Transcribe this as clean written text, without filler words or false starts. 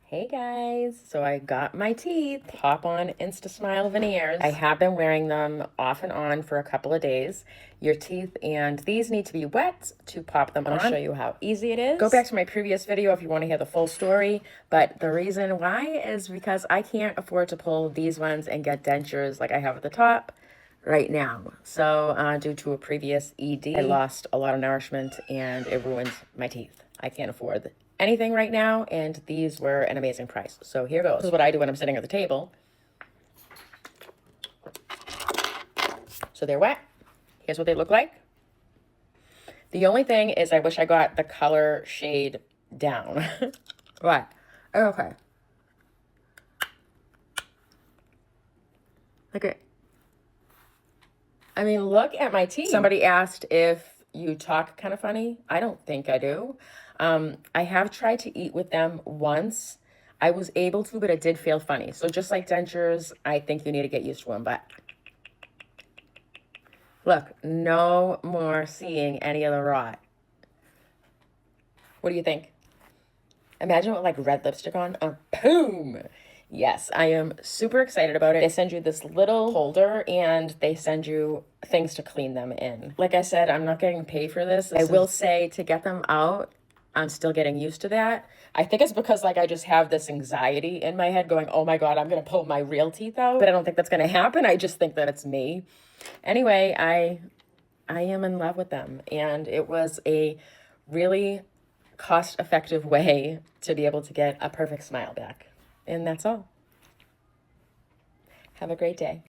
Hey guys, so I got my teeth. Hop on Insta Smile Veneers. I have been wearing them off and on for a couple of days. Your teeth and these need to be wet to pop them on. I'll show you how easy it is. Go back to my previous video if you want to hear the full story, but the reason why is because I can't afford to pull these ones and get dentures like I have at the top right now. So due to a previous ED, I lost a lot of nourishment and it ruined my teeth. I can't afford anything right now, and these were an amazing price. So here goes. This is what I do when I'm sitting at the table. So they're wet. Here's what they look like. The only thing is I wish I got the color shade down. What? Okay. Okay. I mean, look at my teeth. Somebody asked if you talk kind of funny. I don't think I do. I have tried to eat with them once. I was able to, but it did feel funny. So just like dentures, I think you need to get used to them. But look, no more seeing any of the rot. What do you think? Imagine with like red lipstick on. Boom! Yes, I am super excited about it. They send you this little holder and they send you things to clean them in. Like I said, I'm not getting paid for this. I will say to get them out, I'm still getting used to that. I think it's because like I just have this anxiety in my head going, oh my God, I'm going to pull my real teeth out. But I don't think that's going to happen. I just think that it's me. Anyway, I am in love with them. And it was a really cost-effective way to be able to get a perfect smile back. And that's all. Have a great day.